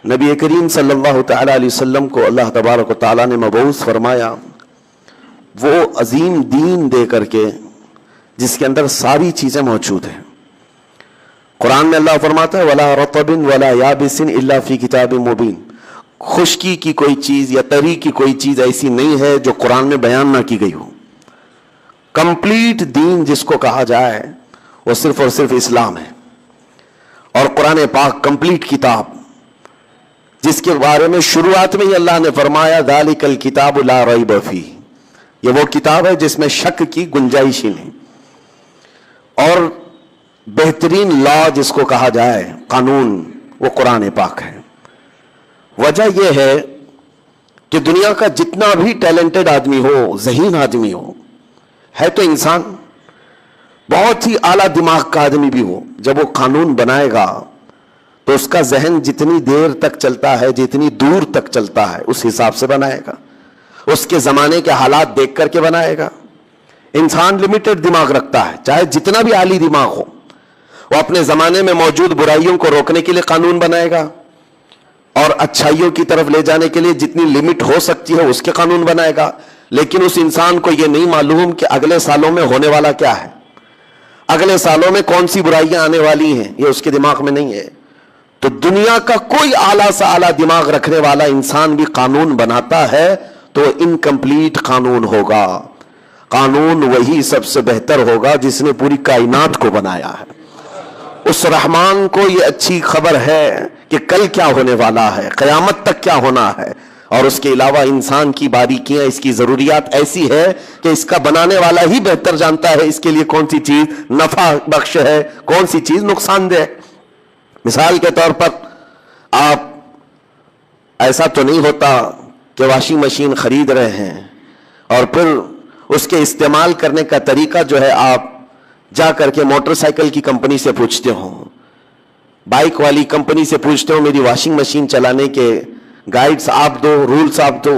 نبی کریم صلی اللہ تعالی علیہ وسلم کو اللہ تبارک و تعالیٰ نے مبعوث فرمایا وہ عظیم دین دے کر کے جس کے اندر ساری چیزیں موجود ہیں۔ قرآن میں اللہ فرماتا ہے وَلَا رَطَبٍ وَلَا يَابِسٍ إِلَّا فِي كِتَابٍ مُبِينٍ، خشکی کی کوئی چیز یا تری کی کوئی چیز ایسی نہیں ہے جو قرآن میں بیان نہ کی گئی ہو۔ کمپلیٹ دین جس کو کہا جائے وہ صرف اور صرف اسلام ہے، اور قرآن پاک کمپلیٹ کتاب جس کے بارے میں شروعات میں ہی اللہ نے فرمایا ذَلِكَ الْكِتَابُ لَا رَيْبَ فِيهِ، یہ وہ کتاب ہے جس میں شک کی گنجائش ہی نہیں۔ اور بہترین لا جس کو کہا جائے قانون وہ قرآن پاک ہے۔ وجہ یہ ہے کہ دنیا کا جتنا بھی ٹیلنٹڈ آدمی ہو، ذہین آدمی ہو، ہے تو انسان، بہت ہی اعلیٰ دماغ کا آدمی بھی ہو، جب وہ قانون بنائے گا تو اس کا ذہن جتنی دیر تک چلتا ہے، جتنی دور تک چلتا ہے، اس حساب سے بنائے گا، اس کے زمانے کے حالات دیکھ کر کے بنائے گا۔ انسان لمیٹڈ دماغ رکھتا ہے، چاہے جتنا بھی عالی دماغ ہو، وہ اپنے زمانے میں موجود برائیوں کو روکنے کے لیے قانون بنائے گا، اور اچھائیوں کی طرف لے جانے کے لیے جتنی لمٹ ہو سکتی ہے اس کے قانون بنائے گا۔ لیکن اس انسان کو یہ نہیں معلوم کہ اگلے سالوں میں ہونے والا کیا ہے، اگلے سالوں میں کون سی برائیاں آنے والی ہیں، یہ اس کے دماغ میں نہیں ہے۔ تو دنیا کا کوئی اعلیٰ سے اعلیٰ دماغ رکھنے والا انسان بھی قانون بناتا ہے تو انکمپلیٹ قانون ہوگا۔ قانون وہی سب سے بہتر ہوگا جس نے پوری کائنات کو بنایا ہے۔ اس رحمان کو یہ اچھی خبر ہے کہ کل کیا ہونے والا ہے، قیامت تک کیا ہونا ہے، اور اس کے علاوہ انسان کی باریکیاں، اس کی ضروریات ایسی ہے کہ اس کا بنانے والا ہی بہتر جانتا ہے اس کے لیے کون سی چیز نفع بخش ہے، کون سی چیز نقصان دہ ہے۔ مثال کے طور پر آپ ایسا تو نہیں ہوتا کہ واشنگ مشین خرید رہے ہیں اور پھر اس کے استعمال کرنے کا طریقہ جو ہے آپ جا کر کے موٹر سائیکل کی کمپنی سے پوچھتے ہو، بائک والی کمپنی سے پوچھتے ہو میری واشنگ مشین چلانے کے گائیڈز آپ دو، رولز آپ دو۔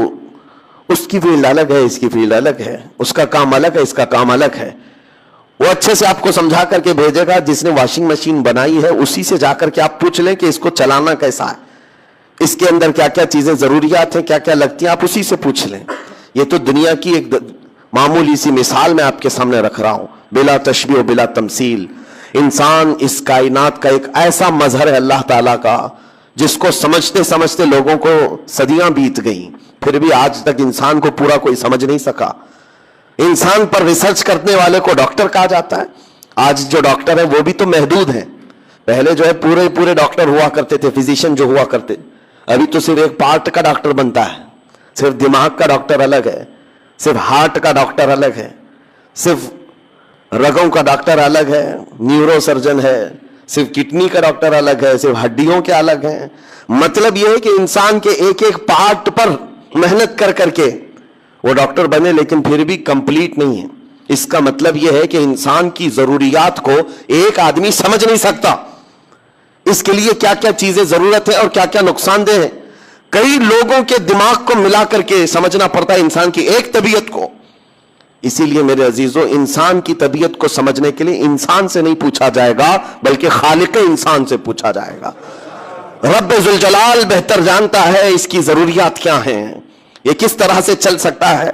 اس کی فیلڈ الگ ہے، اس کی فیلڈ الگ ہے، اس کا کام الگ ہے، اس کا کام الگ ہے۔ وہ اچھے سے آپ کو سمجھا کر کے بھیجے گا، جس نے واشنگ مشین بنائی ہے اسی سے جا کر کے آپ پوچھ لیں کہ اس کو چلانا کیسا ہے، اس کے اندر کیا کیا چیزیں ضروریات ہیں، کیا کیا لگتی ہیں، آپ اسی سے پوچھ لیں۔ یہ تو دنیا کی ایک معمولی سی مثال میں آپ کے سامنے رکھ رہا ہوں، بلا تشبیہ و بلا تمثیل۔ انسان اس کائنات کا ایک ایسا مظہر ہے اللہ تعالیٰ کا جس کو سمجھتے سمجھتے لوگوں کو صدیاں بیت گئیں، پھر بھی آج تک انسان کو پورا کوئی سمجھ نہیں سکا۔ انسان پر ریسرچ کرنے والے کو ڈاکٹر کہا جاتا ہے۔ آج جو ڈاکٹر ہیں وہ بھی تو محدود ہیں، پہلے جو ہے پورے ڈاکٹر ہوا کرتے تھے، فزیشین جو ہوا کرتے، ابھی تو صرف ایک پارٹ کا ڈاکٹر بنتا ہے، صرف دماغ کا ڈاکٹر الگ ہے، صرف ہارٹ کا ڈاکٹر الگ ہے، صرف رگوں کا ڈاکٹر الگ ہے، نیورو سرجن ہے، صرف کڈنی کا ڈاکٹر الگ ہے، صرف ہڈیوں کے الگ ہیں۔ مطلب یہ ہے کہ انسان کے ایک ایک پارٹ پر محنت کر کر کے وہ ڈاکٹر بنے، لیکن پھر بھی کمپلیٹ نہیں ہے۔ اس کا مطلب یہ ہے کہ انسان کی ضروریات کو ایک آدمی سمجھ نہیں سکتا، اس کے لیے کیا کیا چیزیں ضرورت ہے اور کیا کیا نقصان دہ ہے۔ کئی لوگوں کے دماغ کو ملا کر کے سمجھنا پڑتا ہے انسان کی ایک طبیعت کو۔ اسی لیے میرے عزیزو، انسان کی طبیعت کو سمجھنے کے لیے انسان سے نہیں پوچھا جائے گا بلکہ خالق انسان سے پوچھا جائے گا۔ رب ذوالجلال بہتر جانتا ہے اس کی ضروریات کیا ہیں، یہ کس طرح سے چل سکتا ہے۔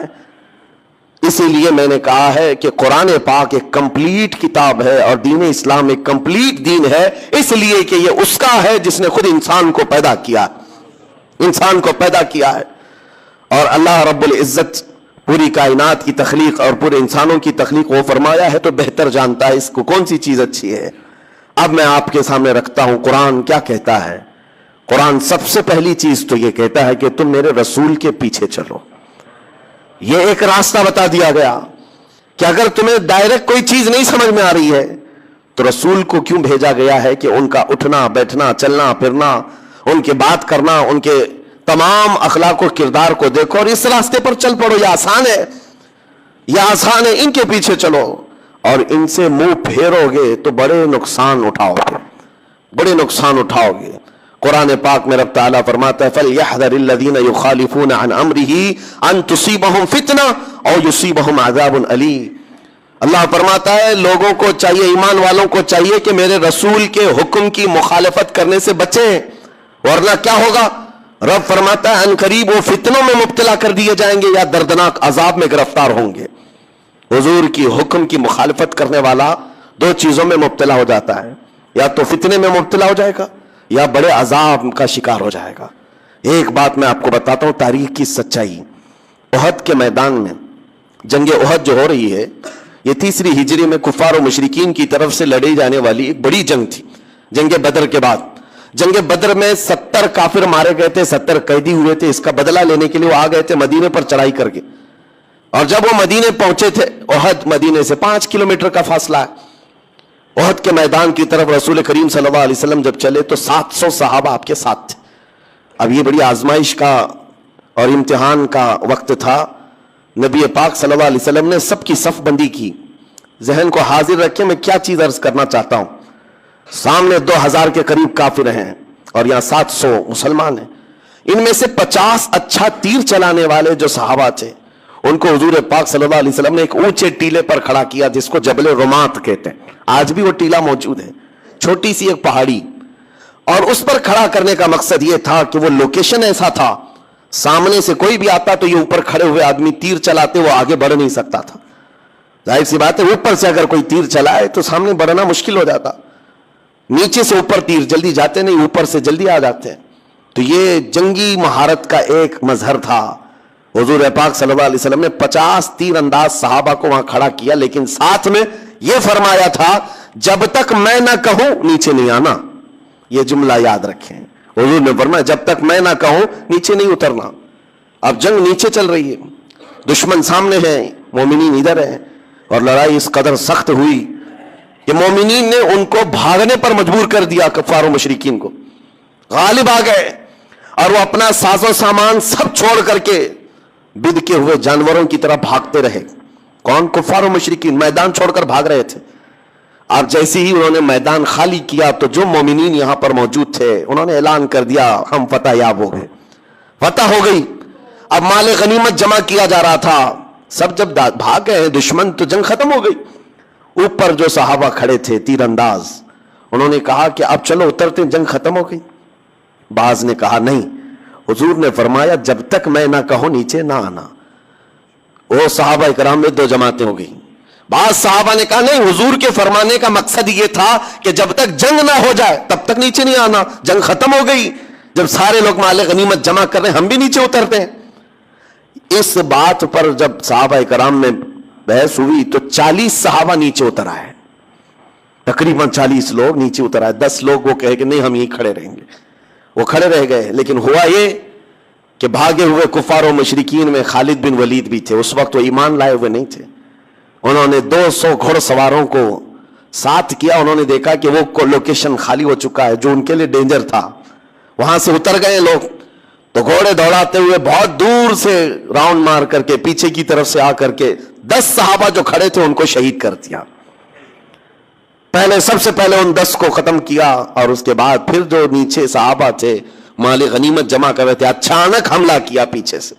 اسی لیے میں نے کہا ہے کہ قرآن پاک ایک کمپلیٹ کتاب ہے اور دین اسلام ایک کمپلیٹ دین ہے، اس لیے کہ یہ اس کا ہے جس نے خود انسان کو پیدا کیا، انسان کو پیدا کیا ہے۔ اور اللہ رب العزت پوری کائنات کی تخلیق اور پورے انسانوں کی تخلیق وہ فرمایا ہے تو بہتر جانتا ہے اس کو کون سی چیز اچھی ہے۔ اب میں آپ کے سامنے رکھتا ہوں قرآن کیا کہتا ہے۔ قرآن سب سے پہلی چیز تو یہ کہتا ہے کہ تم میرے رسول کے پیچھے چلو۔ یہ ایک راستہ بتا دیا گیا کہ اگر تمہیں ڈائریکٹ کوئی چیز نہیں سمجھ میں آ رہی ہے تو رسول کو کیوں بھیجا گیا ہے کہ ان کا اٹھنا بیٹھنا چلنا پھرنا، ان کے بات کرنا، ان کے تمام اخلاق و کردار کو دیکھو اور اس راستے پر چل پڑو۔ یہ آسان ہے، یہ آسان ہے، ان کے پیچھے چلو، اور ان سے منہ پھیرو گے تو بڑے نقصان اٹھاؤ گے، بڑے نقصان اٹھاؤ گے۔ قرآن پاک میں رب تعالیٰ فرماتا ہے فَلْيَحْذَرِ الَّذِينَ يُخَالِفُونَ عَنْ أَمْرِهِ أَن تُصِيبَهُمْ فِتْنَةٌ أَوْ يُصِيبَهُمْ عَذَابٌ أَلِيمٌ۔ اللہ فرماتا ہے لوگوں کو چاہیے، ایمان والوں کو چاہیے کہ میرے رسول کے حکم کی مخالفت کرنے سے بچیں، ورنہ کیا ہوگا؟ رب فرماتا ہے ان قریب وہ فتنوں میں مبتلا کر دیے جائیں گے یا دردناک عذاب میں گرفتار ہوں گے۔ حضور کی حکم کی مخالفت کرنے والا دو چیزوں میں مبتلا ہو جاتا ہے، یا تو فتنے میں مبتلا ہو جائے گا یا بڑے عذاب کا شکار ہو جائے گا۔ ایک بات میں آپ کو بتاتا ہوں تاریخ کی سچائی، احد کے میدان میں جنگ احد جو ہو رہی ہے یہ 3 ہجری میں کفار و مشرکین کی طرف سے لڑی جانے والی ایک بڑی جنگ تھی۔ جنگ بدر کے بعد، جنگ بدر میں 70 کافر مارے گئے تھے، 70 قیدی ہوئے تھے۔ اس کا بدلہ لینے کے لیے وہ آ گئے تھے مدینے پر چڑھائی کر کے، اور جب وہ مدینے پہنچے تھے، احد مدینے سے 5 کلومیٹر کا فاصلہ ہے، احد کے میدان کی طرف رسول کریم صلی اللہ علیہ وسلم جب چلے تو 700 صحابہ آپ کے ساتھ تھے۔ اب یہ بڑی آزمائش کا اور امتحان کا وقت تھا۔ نبی پاک صلی اللہ علیہ وسلم نے سب کی صف بندی کی۔ ذہن کو حاضر رکھیں، میں کیا چیز عرض کرنا چاہتا ہوں۔ سامنے 2000 کے قریب کافر ہیں اور یہاں 700 مسلمان ہیں۔ ان میں سے 50 اچھا تیر چلانے والے جو صحابہ تھے ان کو حضور پاک صلی اللہ علیہ وسلم نے ایک اونچے ٹیلے پر کھڑا کیا جس کو جبل رمات کہتے ہیں، آج بھی وہ ٹیلا موجود ہے، چھوٹی سی ایک پہاڑی، اور اس پر کھڑا کرنے کا مقصد یہ تھا کہ وہ لوکیشن ایسا تھا سامنے سے کوئی بھی آتا تو یہ اوپر کھڑے ہوئے آدمی تیر چلاتے وہ آگے بڑھ نہیں سکتا تھا۔ ظاہر سی بات ہے اوپر سے اگر کوئی تیر چلائے تو سامنے بڑھنا مشکل ہو جاتا، نیچے سے اوپر تیر جلدی جاتے نہیں، اوپر سے جلدی آ جاتے ہیں۔ تو یہ جنگی مہارت کا ایک مظہر تھا۔ حضور پاک صلی اللہ علیہ وسلم نے 50 تیر انداز صحابہ کو وہاں کھڑا کیا، لیکن ساتھ میں یہ فرمایا تھا جب تک میں نہ کہوں نیچے نہیں آنا۔ یہ جملہ یاد رکھیں، حضور نے فرمایا جب تک میں نہ کہوں نیچے نہیں اترنا۔ اب جنگ نیچے چل رہی ہے، دشمن سامنے ہیں، مومنین ادھر ہیں، اور لڑائی اس قدر سخت ہوئی کہ مومنین نے ان کو بھاگنے پر مجبور کر دیا، کفار و مشرکین کو غالب آ گئے، اور وہ اپنا ساز و سامان سب چھوڑ کر کے بد کے ہوئے جانوروں کی طرح بھاگتے رہے۔ کون؟ کفار و مشرکین میدان چھوڑ کر بھاگ رہے تھے۔ اب جیسے ہی انہوں نے میدان خالی کیا تو جو مومنین یہاں پر موجود تھے انہوں نے اعلان کر دیا ہم فتح یاب ہو گئے، فتح ہو گئی۔ اب مال غنیمت جمع کیا جا رہا تھا، سب جب بھاگ گئے دشمن تو جنگ ختم ہو گئی۔ اوپر جو صحابہ کھڑے تھے تیر انداز، انہوں نے کہا کہ اب چلو اترتے، جنگ ختم ہو گئی۔ بعض نے کہا نہیں، حضور نے فرمایا جب تک میں نہ کہوں نیچے نہ آنا۔ وہ صحابہ اکرام میں 2 جماعتیں ہو گئی۔ بعض صحابہ نے کہا نہیں، حضور کے فرمانے کا مقصد یہ تھا کہ جب تک جنگ نہ ہو جائے تب تک نیچے نہیں آنا، جنگ ختم ہو گئی، جب سارے لوگ مال غنیمت جمع کر رہے ہیں ہم بھی نیچے اترتے ہیں۔ اس بات پر جب صحابہ کرام میں بحث ہوئی تو 40 صحابہ نیچے اتر آئے، تقریباً 40 لوگ نیچے اتر آئے۔ 10 لوگ وہ کہے کہ نہیں ہم یہیں کھڑے رہیں گے، وہ کھڑے رہ گئے۔ لیکن ہوا یہ کہ بھاگے ہوئے کفار و مشرکین میں خالد بن ولید بھی تھے، اس وقت وہ ایمان لائے ہوئے نہیں تھے۔ انہوں نے 200 گھوڑ سواروں کو ساتھ کیا، انہوں نے دیکھا کہ وہ لوکیشن خالی ہو چکا ہے جو ان کے لیے ڈینجر تھا، وہاں سے اتر گئے لوگ۔ تو گھوڑے دوڑاتے ہوئے بہت دور سے راؤنڈ مار کر کے پیچھے کی طرف سے آ کر کے 10 صحابہ جو کھڑے تھے ان کو شہید کر دیا۔ سب سے پہلے ان 10 کو ختم کیا، اور اس کے بعد پھر جو نیچے صحابہ تھے مال غنیمت جمع کر رہے تھے، اچانک حملہ کیا پیچھے سے،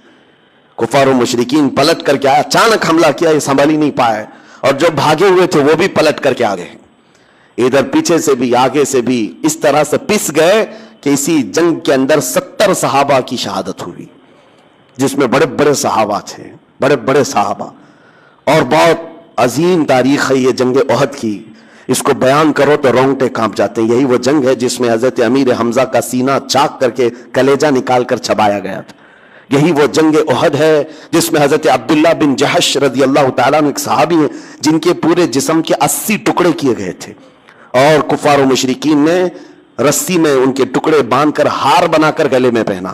کفار و مشرکین پلٹ کر کے آئے، اچانک حملہ کیا، یہ سنبھل ہی نہیں پائے، اور جو بھاگے ہوئے تھے وہ بھی پلٹ کر کے آ گئے، ادھر پیچھے سے بھی آگے سے بھی، اس طرح سے پس گئے کہ اسی جنگ کے اندر 70 صحابہ کی شہادت ہوئی، جس میں بڑے بڑے صحابہ تھے، بڑے بڑے صحابہ۔ اور بہت عظیم تاریخ ہے یہ جنگ احد کی، اس کو بیان کرو تو رونگٹے کانپ جاتے ہیں۔ یہی وہ جنگ ہے جس میں حضرت امیر حمزہ کا سینہ چاک کر کے کلیجہ نکال کر چبایا گیا تھا۔ یہی وہ جنگ احد ہے جس میں حضرت عبداللہ بن جحش رضی اللہ تعالیٰ عنہ ایک صحابی ہیں جن کے پورے جسم کے 80 ٹکڑے کیے گئے تھے، اور کفار و مشرکین نے رسی میں ان کے ٹکڑے باندھ کر ہار بنا کر گلے میں پہنا۔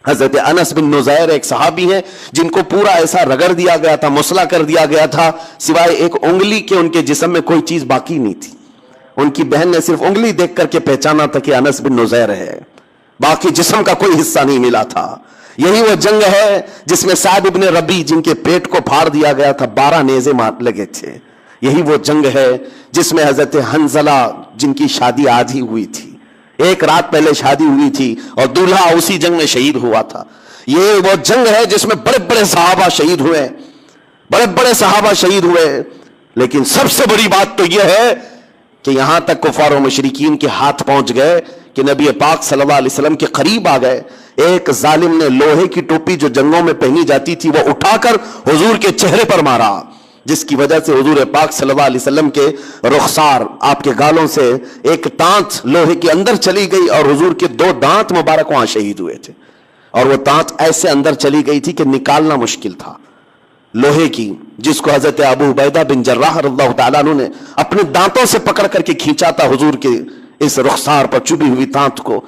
حضرت انس بن نزیر ایک صحابی ہیں جن کو پورا ایسا رگڑ دیا گیا تھا، مسلا کر دیا گیا تھا، سوائے ایک انگلی کے ان کے جسم میں کوئی چیز باقی نہیں تھی۔ ان کی بہن نے صرف انگلی دیکھ کر کے پہچانا تھا کہ انس بن نزیر ہے، باقی جسم کا کوئی حصہ نہیں ملا تھا۔ یہی وہ جنگ ہے جس میں سعد ابن ربی جن کے پیٹ کو پھاڑ دیا گیا تھا، 12 نیزے لگے تھے۔ یہی وہ جنگ ہے جس میں حضرت حنزلہ جن کی شادی آج ہی ہوئی تھی، ایک رات پہلے شادی ہوئی تھی، اور دولہا اسی جنگ میں شہید ہوا تھا۔ یہ وہ جنگ ہے جس میں بڑے بڑے صحابہ شہید ہوئے، بڑے بڑے صحابہ شہید ہوئے۔ لیکن سب سے بڑی بات تو یہ ہے کہ یہاں تک کفار و مشرکین کے ہاتھ پہنچ گئے کہ کہ نبی پاک صلی اللہ علیہ وسلم کے قریب آ گئے. ایک ظالم نے لوہے کی ٹوپی جو جنگوں میں پہنی جاتی تھی وہ اٹھا کر حضور کے چہرے پر مارا، جس کی وجہ سے حضور پاک صلی اللہ علیہ وسلم کے رخسار، آپ کے گالوں سے ایک تانت لوہے کے اندر چلی گئی اور حضور کے 2 دانت مبارک وہاں شہید ہوئے تھے. اور وہ تانت ایسے اندر چلی گئی تھی کہ نکالنا مشکل تھا، لوہے کی، جس کو حضرت ابو عبیدہ بن جراح رضی اللہ تعالیٰ عنہ نے اپنے دانتوں سے پکڑ کر کے کھینچا تھا حضور کے اس رخسار پر چبھی ہوئی تانت کو،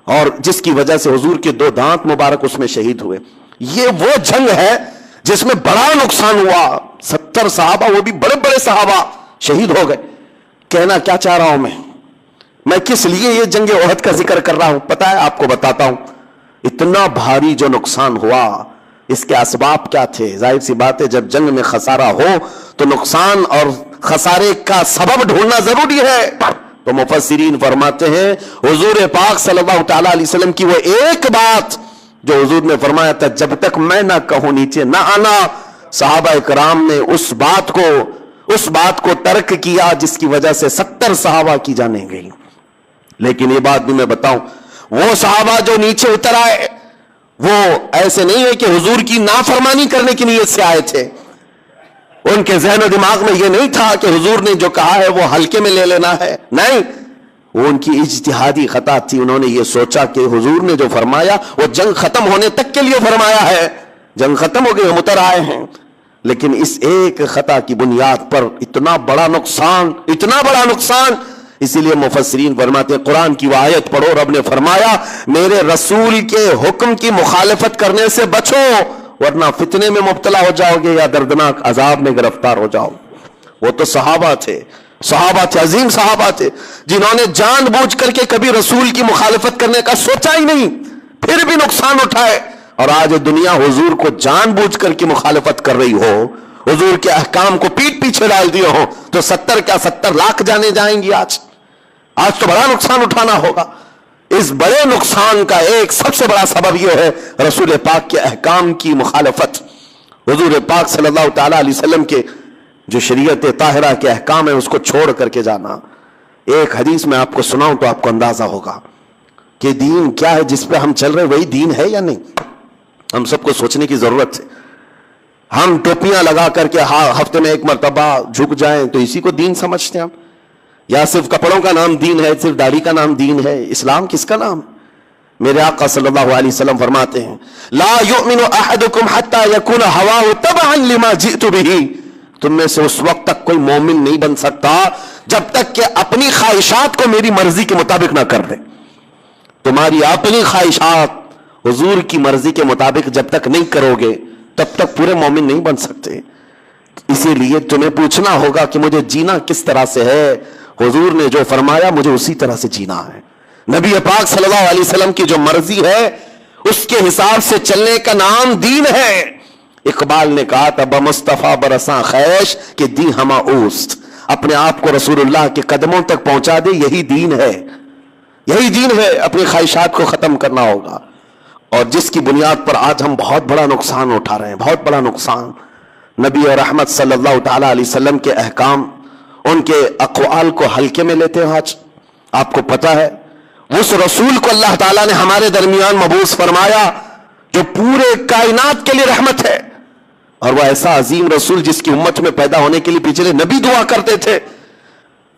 اور جس کی وجہ سے حضور کے 2 دانت مبارک اس میں شہید ہوئے. یہ وہ جنگ ہے جس میں بڑا نقصان ہوا. 70 صحابہ، وہ بھی بڑے بڑے صحابہ شہید ہو گئے. کہنا کیا چاہ رہا ہوں میں کس لیے یہ جنگ احد کا ذکر کر رہا ہوں پتا ہے؟ آپ کو بتاتا ہوں. اتنا بھاری جو نقصان ہوا، اس کے اسباب کیا تھے؟ ظاہر سی بات ہے جب جنگ میں خسارہ ہو تو نقصان اور خسارے کا سبب ڈھونڈنا ضروری ہے. تو مفسرین فرماتے ہیں حضور پاک صلی اللہ تعالی علیہ وسلم کی وہ ایک بات جو حضور نے فرمایا تھا جب تک میں نہ کہوں نیچے نہ آنا، صحابہ کرام نے اس بات کو ترک کیا، جس کی وجہ سے 70 صحابہ کی جانیں گئی. لیکن یہ بات بھی میں بتاؤں، وہ صحابہ جو نیچے اتر آئے وہ ایسے نہیں ہے کہ حضور کی نافرمانی کرنے کی نیت سے آئے تھے. ان کے ذہن و دماغ میں یہ نہیں تھا کہ حضور نے جو کہا ہے وہ ہلکے میں لے لینا ہے، نہیں، وہ ان کی اجتہادی خطا تھی. انہوں نے یہ سوچا کہ حضور نے جو فرمایا وہ جنگ ختم ہونے تک کے لیے فرمایا ہے، جنگ ختم ہو گئی، ہم اتر آئے ہیں. لیکن اس ایک خطا کی بنیاد پر اتنا بڑا نقصان، اسی لیے مفسرین فرماتے ہیں قرآن کی وہ آیت پڑھو، رب نے فرمایا میرے رسول کے حکم کی مخالفت کرنے سے بچو ورنہ فتنے میں مبتلا ہو جاؤ گے یا دردناک عذاب میں گرفتار ہو جاؤ. وہ تو صحابہ تھے، عظیم صحابہ تھے، جنہوں نے جان بوجھ کر کے کبھی رسول کی مخالفت کرنے کا سوچا ہی نہیں، پھر بھی نقصان اٹھائے. اور آج دنیا حضور کو جان بوجھ کر کی مخالفت کر رہی ہو، حضور کے احکام کو پیٹ پیچھے ڈال دیا ہو، تو 70 لاکھ جانے جائیں گی. آج تو بڑا نقصان اٹھانا ہوگا. اس بڑے نقصان کا ایک سب سے بڑا سبب یہ ہے رسول پاک کے احکام کی مخالفت. حضور پاک صلی اللہ تعالی علیہ وسلم کے جو شریعت طاہرہ کے احکام ہیں اس کو چھوڑ کر کے جانا. ایک حدیث میں آپ کو سناؤں تو آپ کو اندازہ ہوگا کہ دین کیا ہے، جس پہ ہم چل رہے وہی دین ہے یا نہیں. ہم سب کو سوچنے کی ضرورت ہے. ہم ٹوپیاں لگا کر کے ہفتے میں ایک مرتبہ جھک جائیں تو اسی کو دین سمجھتے ہیں ہم، یا صرف کپڑوں کا نام دین ہے، صرف داڑھی کا نام دین ہے. اسلام کس کا نام؟ میرے آقا صلی اللہ علیہ وسلم فرماتے ہیں لا یؤمن احدکم حتی یکون ہواہ تبعا لما جئت بہ. تم میں سے اس وقت تک کوئی مومن نہیں بن سکتا جب تک کہ اپنی خواہشات کو میری مرضی کے مطابق نہ کر دے. تمہاری اپنی خواہشات حضور کی مرضی کے مطابق جب تک نہیں کرو گے تب تک پورے مومن نہیں بن سکتے. اسی لیے تمہیں پوچھنا ہوگا کہ مجھے جینا کس طرح سے ہے. حضور نے جو فرمایا مجھے اسی طرح سے جینا ہے. نبی پاک صلی اللہ علیہ وسلم کی جو مرضی ہے اس کے حساب سے چلنے کا نام دین ہے. اقبال نے کہا تھا بمصطفیٰ برساں خیش کہ دی ہما اوست. اپنے آپ کو رسول اللہ کے قدموں تک پہنچا دے، یہی دین ہے، یہی دین ہے. اپنی خواہشات کو ختم کرنا ہوگا، اور جس کی بنیاد پر آج ہم بہت بڑا نقصان اٹھا رہے ہیں، بہت بڑا نقصان. نبی اور رحمت صلی اللہ تعالی علیہ وسلم کے احکام، ان کے اقوال کو ہلکے میں لیتے ہیں. آج آپ کو پتا ہے اس رسول کو اللہ تعالیٰ نے ہمارے درمیان مبعوث فرمایا جو پورے کائنات کے لیے رحمت ہے، اور وہ ایسا عظیم رسول جس کی امت میں پیدا ہونے کے لیے پچھلے نبی دعا کرتے تھے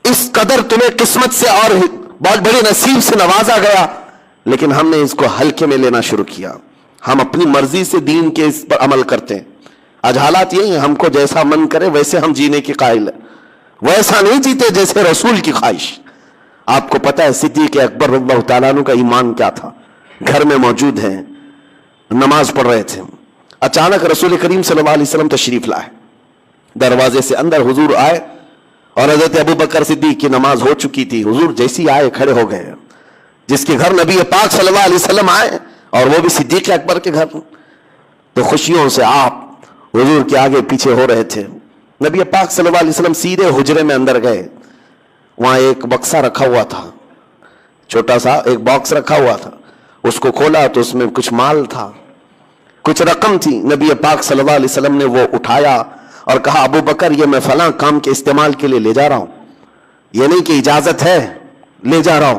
اس قدر تمہیں قسمت سے اور بہت بڑے نصیب سے نوازا گیا، لیکن ہم نے اس کو ہلکے میں لینا شروع کیا. ہم اپنی مرضی سے دین کے اس پر عمل کرتے ہیں. آج حالات یہی ہیں، ہم کو جیسا من کرے ویسے ہم جینے کی قائل ہیں، ویسا نہیں جیتے جیسے رسول کی خواہش. آپ کو پتا ہے صدیق اکبر رضی اللہ تعالیٰ عنہ کا ایمان کیا تھا؟ گھر میں موجود ہیں، نماز پڑھ رہے تھے، اچانک رسول کریم صلی اللہ علیہ وسلم تشریف لائے. دروازے سے اندر حضور آئے اور حضرت ابو بکر صدیق کی نماز ہو چکی تھی. حضور جیسی آئے کھڑے ہو گئے. جس کے گھر نبی پاک صلی اللہ علیہ وسلم آئے اور وہ بھی صدیق اکبر کے گھر، تو خوشیوں سے آپ حضور کے آگے پیچھے ہو رہے تھے. نبی پاک صلی اللہ علیہ وسلم سیدھے حجرے میں اندر گئے. وہاں ایک بکسا رکھا ہوا تھا، چھوٹا سا ایک باکس رکھا ہوا تھا. اس کو کھولا تو اس میں کچھ مال تھا، کچھ رقم تھی. نبی پاک صلی اللہ علیہ وسلم نے وہ اٹھایا اور کہا ابو بکر یہ میں فلاں کام کے استعمال کے لیے لے جا رہا ہوں، یہ نہیں کہ اجازت ہے، لے جا رہا ہوں.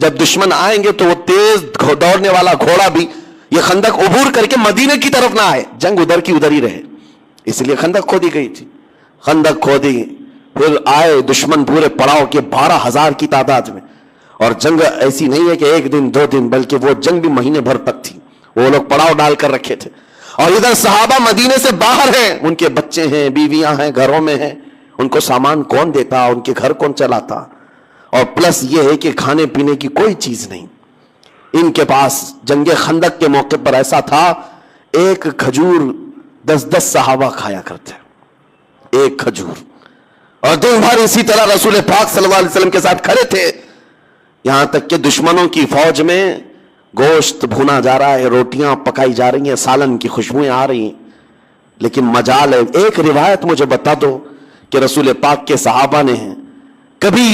جب دشمن آئیں گے تو وہ تیز دوڑنے والا گھوڑا بھی یہ خندق عبور کر کے مدینے کی طرف نہ آئے, جنگ ادھر کی ادھر ہی رہے, اس لیے خندق کھودی گئی تھی. خندق کھودی, پھر آئے دشمن پورے پڑاؤ کے 12,000 کی تعداد میں, اور جنگ ایسی نہیں ہے کہ ایک دن دو دن, بلکہ وہ جنگ بھی مہینے بھر تک تھی. وہ لوگ پڑاؤ ڈال کر رکھے تھے, اور ادھر صحابہ مدینے سے باہر ہیں, ان کے بچے ہیں, بیویاں ہیں, گھروں میں ہیں, ان کو سامان کون دیتا, ان کے گھر کون چلاتا, اور پلس یہ ہے کہ کھانے پینے کی کوئی چیز نہیں ان کے پاس. جنگ خندق کے موقع پر ایسا تھا, ایک کھجور 10 صحابہ کھایا کرتے, ایک کھجور, اور دن بھر اسی طرح رسول پاک صلی اللہ علیہ وسلم کے ساتھ کھڑے تھے, یہاں تک کہ دشمنوں کی فوج میں گوشت بھونا جا رہا ہے, روٹیاں پکائی جا رہی ہیں, سالن کی خوشبوئیں آ رہی ہیں, لیکن مجال ہے. ایک روایت مجھے بتا دو کہ رسول پاک کے صحابہ نے کبھی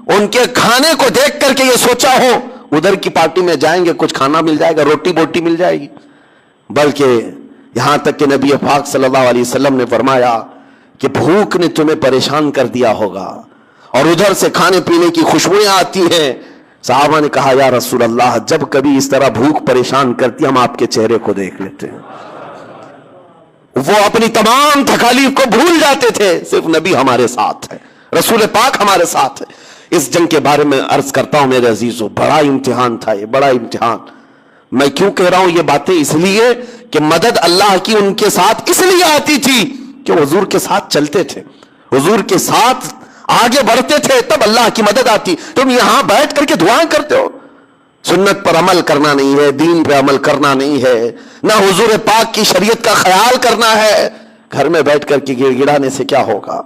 ان کے کھانے کو دیکھ کر کے یہ سوچا ہو ادھر کی پارٹی میں جائیں گے کچھ کھانا مل جائے گا, روٹی بوٹی مل جائے گی, بلکہ یہاں تک کہ نبی پاک صلی اللہ علیہ وسلم نے فرمایا کہ بھوک نے تمہیں پریشان کر دیا ہوگا اور ادھر سے کھانے پینے کی خوشبوئیں آتی ہیں. صحابہ نے کہا یا رسول اللہ, جب کبھی اس طرح بھوک پریشان کرتی ہم آپ کے چہرے کو دیکھ لیتے ہیں. وہ اپنی تمام تکالیف کو بھول جاتے تھے, صرف نبی ہمارے ساتھ ہے, رسول پاک ہمارے ساتھ ہے. اس جنگ کے بارے میں عرض کرتا ہوں میرے عزیزو, بڑا امتحان تھا یہ, بڑا امتحان. میں کیوں کہہ رہا ہوں یہ باتیں, اس لیے کہ مدد اللہ کی ان کے ساتھ اس لیے آتی تھی کہ حضور کے ساتھ چلتے تھے, حضور کے ساتھ آگے بڑھتے تھے, تب اللہ کی مدد آتی. تم یہاں بیٹھ کر کے دعائیں کرتے ہو, سنت پر عمل کرنا نہیں ہے, دین پہ عمل کرنا نہیں ہے, نہ حضور پاک کی شریعت کا خیال کرنا ہے, گھر میں بیٹھ کر کے گڑ گڑانے سے کیا ہوگا.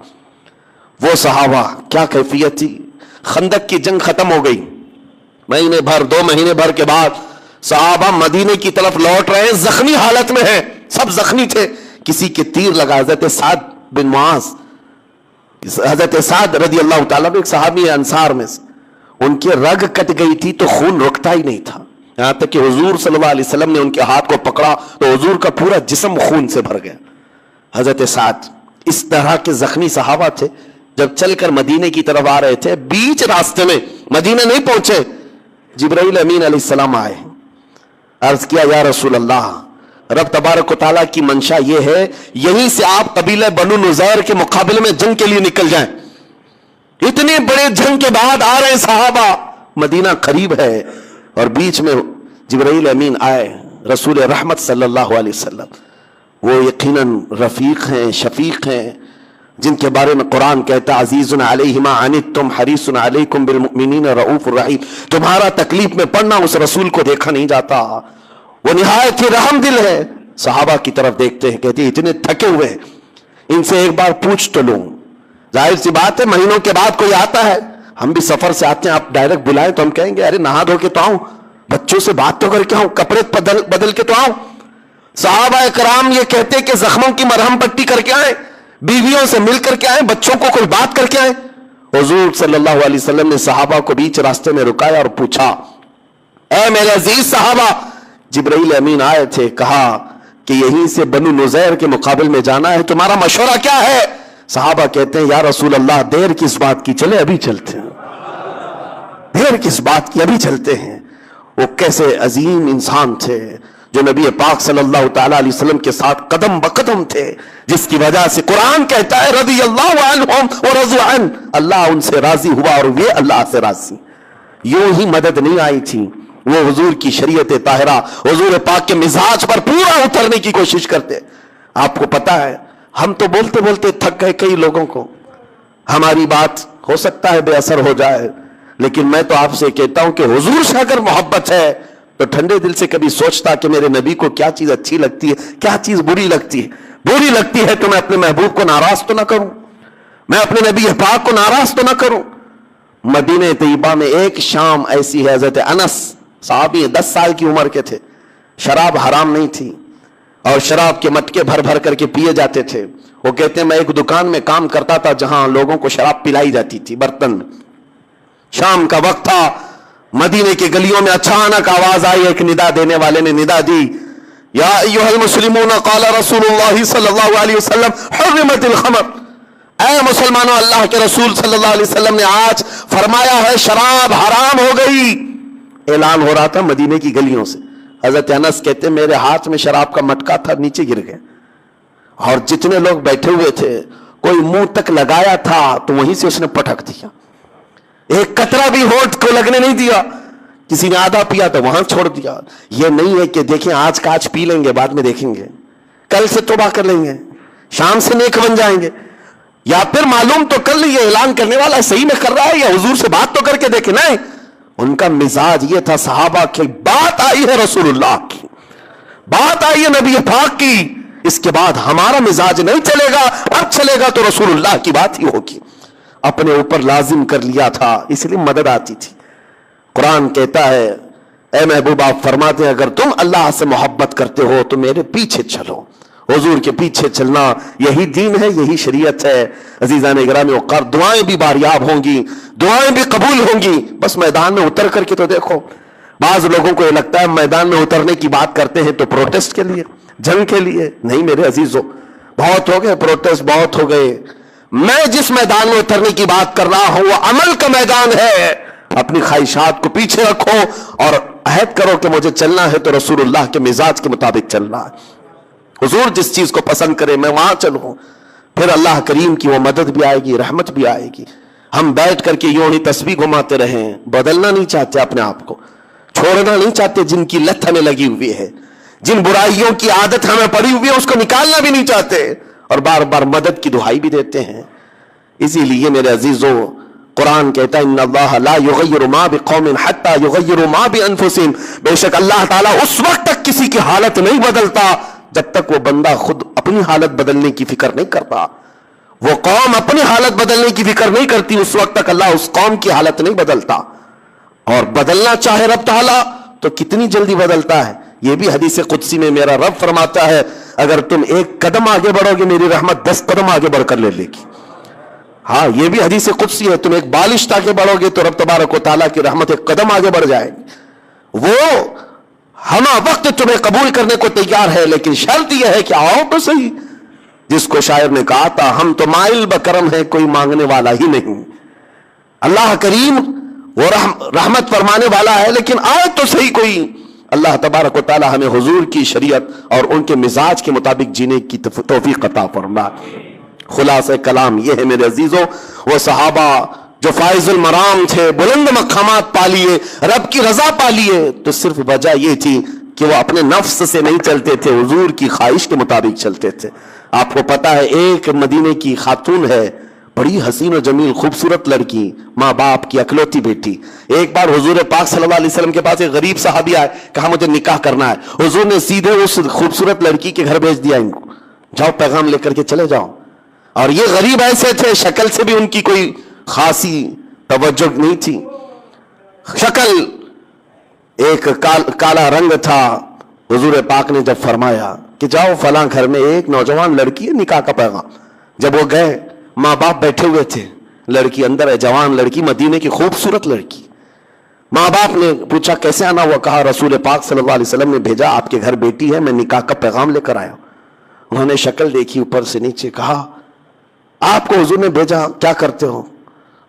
وہ صحابہ کیا کیفیت تھی. خندق کی جنگ ختم ہو گئی, مہینے بھر 2 مہینے بھر کے بعد صحابہ مدینے کی طرف لوٹ رہے ہیں, زخمی حالت میں ہیں, سب زخمی تھے. کسی کے تیر لگا, حضرت سعد بن معاذ, حضرت سعد رضی اللہ تعالیٰ ایک صحابی انصار میں سے, ان کی رگ کٹ گئی تھی تو خون رکتا ہی نہیں تھا, یہاں تک کہ حضور صلی اللہ علیہ وسلم نے ان کے ہاتھ کو پکڑا تو حضور کا پورا جسم خون سے بھر گیا. حضرت سعد اس طرح کے زخمی صحابہ تھے. جب چل کر مدینے کی طرف آ رہے تھے, بیچ راستے میں, مدینہ نہیں پہنچے, جبرائیل امین علیہ السلام آئے, عرض کیا یا رسول اللہ, رب تبارک و تعالیٰ کی منشا یہ ہے یہیں سے آپ قبیلہ بنو نذیر کے مقابلے میں جنگ کے لیے نکل جائیں. اتنے بڑے جنگ کے بعد آ رہے ہیں صحابہ, مدینہ قریب ہے, اور بیچ میں جبرائیل امین آئے, رسول رحمت صلی اللہ علیہ وسلم, وہ یقیناً رفیق ہیں, شفیق ہیں, جن کے بارے میں قرآن کہتا عزیز علیہ ما عنتم حریص علیکم بالمؤمنین رؤوف الرحیم. تمہارا تکلیف میں پڑنا اس رسول کو دیکھا نہیں جاتا, وہ نہایت ہی رحم دل ہے. صحابہ کی طرف دیکھتے ہیں, کہتے ہیں اتنے تھکے ہوئے ہیں, ان سے ایک بار پوچھ تو لوں. ظاہر سی بات ہے مہینوں کے بعد کوئی آتا ہے, ہم بھی سفر سے آتے ہیں, آپ ڈائریکٹ بلائیں تو ہم کہیں گے ارے نہا دھو کے تو آؤں, بچوں سے بات تو کر کے آؤں, کپڑے بدل کے تو آؤں. صحابہ کرام یہ کہتے کہ زخموں کی مرہم پٹی کر کے آئیں, بیویوں سے مل کر کے آئیں, بچوں کو کوئی بات کر کے آئیں. حضور صلی اللہ علیہ وسلم نے صحابہ کو بیچ راستے میں رکایا اور پوچھا اے میرے عزیز صحابہ, جبرائیل امین آئے تھے, کہا کہ یہیں سے بنو نذیر کے مقابل میں جانا ہے, تمہارا مشورہ کیا ہے. صحابہ کہتے ہیں یا رسول اللہ دیر کس بات کی, چلے ابھی چلتے ہیں, دیر کس بات کی, ابھی چلتے ہیں. وہ کیسے عظیم انسان تھے جو نبی پاک صلی اللہ تعالی علیہ وسلم کے ساتھ قدم بقدم تھے, جس کی وجہ سے قرآن کہتا ہے رضی اللہ عنہم ورضوا عنہ, اللہ ان سے راضی ہوا اور وہ اللہ سے راضی. یوں ہی مدد نہیں آئی تھی, وہ حضور کی شریعت طاہرہ, حضور پاک کے مزاج پر پورا اترنے کی کوشش کرتے. آپ کو پتا ہے ہم تو بولتے بولتے تھک گئے, کئی لوگوں کو ہماری بات ہو سکتا ہے بے اثر ہو جائے, لیکن میں تو آپ سے کہتا ہوں کہ حضور سے اگر محبت ہے تو ٹھنڈے دل سے کبھی سوچتا کہ میرے نبی کو کیا چیز اچھی لگتی ہے, کیا چیز بری لگتی ہے. بری لگتی ہے تو میں اپنے محبوب کو ناراض تو نہ کروں, میں اپنے نبی پاک کو ناراض تو نہ کروں. مدینہ طیبہ میں ایک شام ایسی ہے, حضرت انس صحابی 10 سال کی عمر کے تھے, شراب حرام نہیں تھی اور شراب کے مٹکے بھر بھر کر کے پیے جاتے تھے. وہ کہتے ہیں میں ایک دکان میں کام کرتا تھا جہاں لوگوں کو شراب پلائی جاتی تھی برتن میں. شام کا وقت تھا, مدینے کی گلیوں میں اچانک آواز آئی, ایک ندا دینے والے نے ندا دی, یا ایھا المسلمون قال رسول اللہ صلی اللہ علیہ وسلم حرمت الخمر, اے مسلمانوں اللہ کے رسول صلی اللہ علیہ وسلم نے آج فرمایا ہے شراب حرام ہو گئی. اعلان ہو رہا تھا مدینے کی گلیوں سے. حضرت انس کہتے میرے ہاتھ میں شراب کا مٹکا تھا, نیچے گر گیا, اور جتنے لوگ بیٹھے ہوئے تھے کوئی منہ تک لگایا تھا تو وہیں سے اس نے پٹک دیا, ایک قطرہ بھی ہونٹ کو لگنے نہیں دیا. کسی نے آدھا پیا تو وہاں چھوڑ دیا. یہ نہیں ہے کہ دیکھیں آج کا آج پی لیں گے, بعد میں دیکھیں گے, کل سے توبہ کر لیں گے, شام سے نیک بن جائیں گے, یا پھر معلوم تو کر لیے اعلان کرنے والا صحیح میں کر رہا ہے, یا حضور سے بات تو کر کے دیکھیں. نہیں, ان کا مزاج یہ تھا, صحابہ کی بات آئی ہے رسول اللہ کی, بات آئی ہے نبی پاک کی, اس کے بعد ہمارا مزاج نہیں چلے گا, اب چلے گا تو رسول اللہ کی بات ہی ہوگی. اپنے اوپر لازم کر لیا تھا, اس لیے مدد آتی تھی. قرآن کہتا ہے اے محبوب آپ فرماتے ہیں اگر تم اللہ سے محبت کرتے ہو تو میرے پیچھے چلو. حضور کے پیچھے چلنا یہی دین ہے, یہی شریعت ہے. عزیزان گرامی وقار, دعائیں بھی باریاب ہوں گی, دعائیں بھی قبول ہوں گی, بس میدان میں اتر کر کے تو دیکھو. بعض لوگوں کو یہ لگتا ہے میدان میں اترنے کی بات کرتے ہیں تو پروٹیسٹ کے لیے, جنگ کے لیے. نہیں میرے عزیزو, بہت ہو گئے پروٹیسٹ, بہت ہو گئے. میں جس میدان میں اترنے کی بات کر رہا ہوں وہ عمل کا میدان ہے. اپنی خواہشات کو پیچھے رکھو اور عہد کرو کہ مجھے چلنا ہے تو رسول اللہ کے مزاج کے مطابق چلنا ہے. حضور جس چیز کو پسند کرے میں وہاں چلوں, پھر اللہ کریم کی وہ مدد بھی آئے گی, رحمت بھی آئے گی. ہم بیٹھ کر کے یوں ہی تسبیح گھماتے رہیں, بدلنا نہیں چاہتے اپنے آپ کو, چھوڑنا نہیں چاہتے جن کی لت ہمیں لگی ہوئی ہے, جن برائیوں کی عادت ہمیں پڑی ہوئی ہے اس کو نکالنا بھی نہیں چاہتے, اور بار بار مدد کی دعائی بھی دیتے ہیں. اسی لیے میرے عزیزوں قرآن کہتا ہے ان اللہ لا یغیر ما بقوم حتی یغیروا ما بانفسہم, بے شک اللہ تعالیٰ اس وقت تک کسی کی حالت نہیں بدلتا جب تک وہ بندہ خود اپنی حالت بدلنے کی فکر نہیں کرتا. وہ قوم اپنی حالت بدلنے کی فکر نہیں کرتی, اس وقت تک اللہ اس قوم کی حالت نہیں بدلتا. اور بدلنا چاہے رب تعالیٰ تو کتنی جلدی بدلتا ہے. یہ بھی حدیث قدسی میں میرا رب فرماتا ہے اگر تم ایک قدم آگے بڑھو گے میری رحمت 10 قدم آگے بڑھ کر لے لے گی. ہاں یہ بھی حدیث قدسی ہے, تم ایک بالشت آگے بڑھو گے تو رب تبارک و تعالیٰ کی رحمت ایک قدم آگے بڑھ جائے گی. وہ ہم وقت تمہیں قبول کرنے کو تیار ہے, لیکن شرط یہ ہے کہ آؤ تو صحیح. جس کو شاعر نے کہا تھا ہم تو مائل بکرم ہے کوئی مانگنے والا ہی نہیں. اللہ کریم وہ رحمت فرمانے والا ہے, لیکن آئے تو صحیح کوئی. اللہ تبارک و تعالی ہمیں حضور کی شریعت اور ان کے مزاج کے مطابق جینے کی توفیق عطا فرمائے. خلاصہ کلام یہ ہے میرے عزیزوں, وہ صحابہ جو فائز المرام تھے, بلند مقامات پا لیے, رب کی رضا پا لیے, تو صرف وجہ یہ تھی کہ وہ اپنے نفس سے نہیں چلتے تھے, حضور کی خواہش کے مطابق چلتے تھے. آپ کو پتا ہے ایک مدینے کی خاتون ہے, بڑی حسین و جمیل خوبصورت لڑکی, ماں باپ کی اکلوتی بیٹی. ایک بار حضور پاک صلی اللہ علیہ وسلم کے پاس ایک غریب صحابی آئے, کہا مجھے نکاح کرنا ہے. حضور نے سیدھے اس خوبصورت لڑکی کے گھر بھیج دیا, ان کو جاؤ پیغام لے کر کے چلے جاؤ. اور یہ غریب ایسے تھے شکل سے بھی ان کی کوئی خاصی توجہ نہیں تھی, شکل ایک کالا رنگ تھا. حضور پاک نے جب فرمایا کہ جاؤ فلاں گھر میں ایک نوجوان لڑکی ہے, نکاح کا پیغام. جب وہ گئے ماں باپ بیٹھے ہوئے تھے, لڑکی اندر ہے, جوان لڑکی, مدینے کی خوبصورت لڑکی. ماں باپ نے پوچھا کیسے آنا ہوا, کہا رسول پاک صلی اللہ علیہ وسلم نے بھیجا, آپ کے گھر بیٹی ہے, میں نکاح کا پیغام لے کر آیا. انہوں نے شکل دیکھی اوپر سے نیچے, کہا آپ کو حضور نے بھیجا, کیا کرتے ہو؟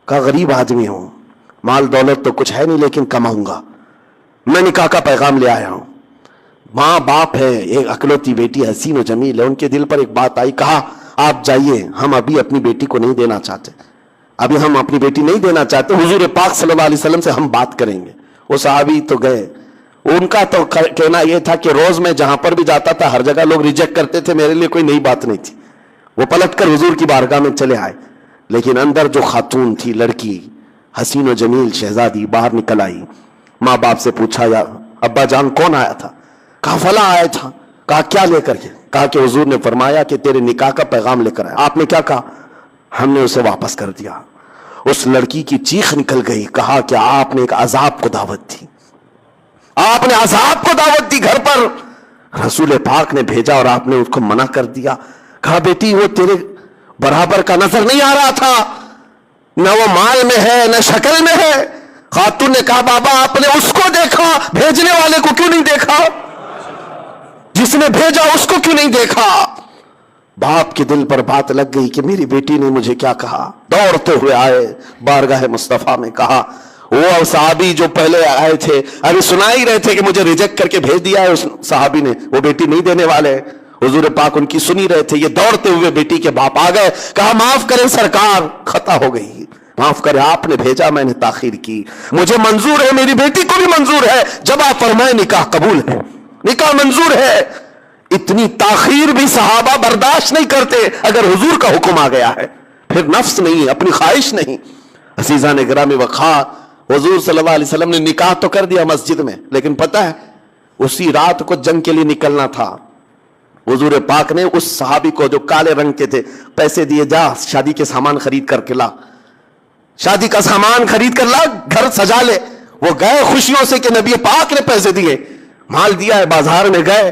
کہا غریب آدمی ہوں, مال دولت تو کچھ ہے نہیں لیکن کماؤں گا, میں نکاح کا پیغام لے آیا ہوں. ماں باپ ہے, ایک اکلوتی بیٹی حسین و جمیل ہے, ان کے دل پر ایک بات آئی, کہا آپ جائیے, ہم ابھی اپنی بیٹی کو نہیں دینا چاہتے, ابھی ہم اپنی بیٹی نہیں دینا چاہتے, حضور پاک صلی اللہ علیہ وسلم سے ہم بات کریں گے. وہ صحابی تو گئے, ان کا تو کہنا یہ تھا کہ روز میں جہاں پر بھی جاتا تھا ہر جگہ لوگ ریجیکٹ کرتے تھے, میرے لیے کوئی نئی بات نہیں تھی. وہ پلٹ کر حضور کی بارگاہ میں چلے آئے, لیکن اندر جو خاتون تھی لڑکی حسین و جمیل شہزادی باہر نکل آئی. ماں باپ سے پوچھا یا ابا جان کون آیا تھا؟ کہا فلاں آیا تھا. کہا کیا لے کر کے؟ کہا کہ حضور نے فرمایا کہ تیرے نکاح کا پیغام لے کر آیا. آپ نے کیا کہا؟ ہم نے اسے واپس کر دیا. اس لڑکی کی چیخ نکل گئی, کہا کہ آپ نے ایک عذاب کو دعوت دی, آپ نے عذاب کو دعوت دی گھر پر, رسول پاک نے بھیجا اور آپ نے اس کو منع کر دیا. کہا بیٹی وہ تیرے برابر کا نظر نہیں آ رہا تھا, نہ وہ مال میں ہے نہ شکل میں ہے. خاتون نے کہا بابا آپ نے اس کو دیکھا, بھیجنے والے کو کیوں نہیں دیکھا؟ جس نے بھیجا اس کو کیوں نہیں دیکھا؟ باپ کے دل پر بات لگ گئی کہ میری بیٹی نے مجھے کیا کہا. دوڑتے ہوئے آئے, بارگاہ مصطفیٰ میں کہا وہ صحابی جو پہلے آئے تھے ابھی سنا ہی رہے تھے کہ مجھے ریجیکٹ کر کے بھیج دیا ہے اس صحابی نے, وہ بیٹی نہیں دینے والے. حضور پاک ان کی سنی رہے تھے. یہ دوڑتے ہوئے بیٹی کے باپ آ گئے, کہا معاف کریں سرکار, خطا ہو گئی, معاف کریں, آپ نے بھیجا, میں نے تاخیر کی, مجھے منظور ہے, میری بیٹی کو بھی منظور ہے, جب آپ فرمائیں نکاح قبول ہے, نکاح منظور ہے. اتنی تاخیر بھی صحابہ برداشت نہیں کرتے اگر حضور کا حکم آ گیا ہے. پھر نفس نہیں, اپنی خواہش نہیں. عزیزان گرامی وقا, حضور صلی اللہ علیہ وسلم نے نکاح تو کر دیا مسجد میں, لیکن پتہ ہے اسی رات کو جنگ کے لیے نکلنا تھا. حضور پاک نے اس صحابی کو جو کالے رنگ کے تھے پیسے دیے, جا شادی کے سامان خرید کر کے لا, شادی کا سامان خرید کر لا, گھر سجا لے. وہ گئے خوشیوں سے کہ نبی پاک نے پیسے دیے, مال دیا ہے, بازار میں گئے,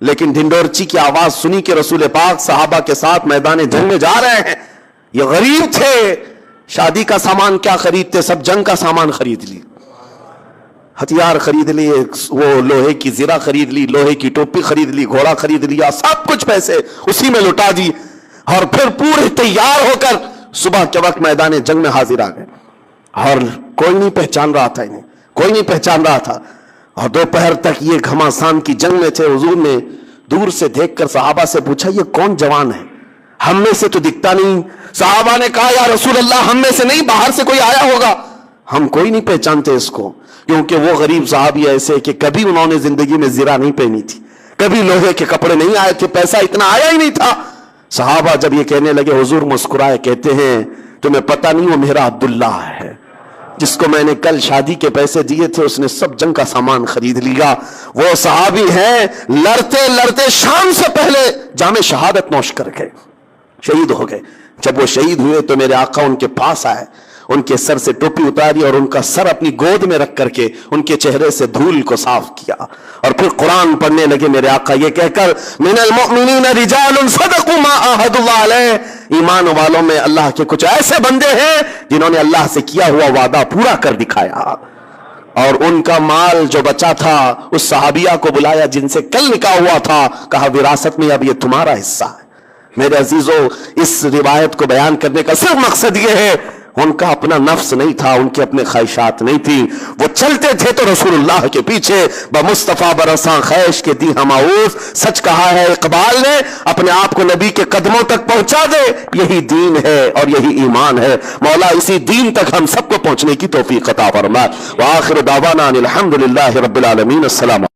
لیکن ڈھنڈورچی کی آواز سنی کہ رسول پاک صحابہ کے ساتھ میدان جنگ میں جا رہے ہیں. یہ غریب تھے, شادی کا سامان کیا خریدتے, سب جنگ کا سامان خرید لی, ہتھیار خرید لیے, وہ لوہے کی زرہ خرید لی, لوہے کی ٹوپی خرید لی, گھوڑا خرید لیا, سب کچھ پیسے اسی میں لٹا دی, اور پھر پورے تیار ہو کر صبح کے وقت میدان جنگ میں حاضر آ گئے. اور کوئی نہیں پہچان رہا تھا انہیں, کوئی نہیں پہچان رہا تھا. اور دوپہر تک یہ گھماسان کی جنگ میں تھے. حضور نے دور سے دیکھ کر صحابہ سے پوچھا یہ کون جوان ہے, ہم میں سے تو دکھتا نہیں. صحابہ نے کہا یا رسول اللہ, ہم میں سے نہیں, باہر سے کوئی آیا ہوگا, ہم کوئی نہیں پہچانتے اس کو, کیونکہ وہ غریب صحابی ایسے کہ کبھی انہوں نے زندگی میں زرہ نہیں پہنی تھی, کبھی لوہے کے کپڑے نہیں آئے تھے, پیسہ اتنا آیا ہی نہیں تھا. صحابہ جب یہ کہنے لگے, حضور مسکرائے, کہتے ہیں تمہیں پتہ نہیں وہ میرا عبداللہ ہے, جس کو میں نے کل شادی کے پیسے دیے تھے, اس نے سب جنگ کا سامان خرید لیا. وہ صحابی ہیں لڑتے لڑتے شام سے پہلے جام شہادت نوش کر گئے, شہید ہو گئے. جب وہ شہید ہوئے تو میرے آقا ان کے پاس آئے, ان کے سر سے ٹوپی اتاری اور ان کا سر اپنی گود میں رکھ کر کے ان کے چہرے سے دھول کو صاف کیا, اور پھر قرآن پڑھنے لگے میرے آقا یہ کہہ کر من المؤمنین رجال صدقوا ما عاهدوا اللہ علیہ, ایمان والوں میں اللہ کے کچھ ایسے بندے ہیں جنہوں نے اللہ سے کیا ہوا وعدہ پورا کر دکھایا. اور ان کا مال جو بچا تھا اس صحابیہ کو بلایا جن سے کل نکاح ہوا تھا, کہا وراثت میں اب یہ تمہارا حصہ ہے. میرے عزیزو, اس روایت کو بیان کرنے کا صرف مقصد یہ ہے, ان کا اپنا نفس نہیں تھا, ان کے اپنے خواہشات نہیں تھی, وہ چلتے تھے تو رسول اللہ کے پیچھے. بمصطفیٰ برساں خیش کے دی ہماؤس, سچ کہا ہے اقبال نے, اپنے آپ کو نبی کے قدموں تک پہنچا دے, یہی دین ہے اور یہی ایمان ہے. مولا اسی دین تک ہم سب کو پہنچنے کی توفیق عطا فرما. وآخر دعوانا ان الحمدللہ رب العالمین. السلام.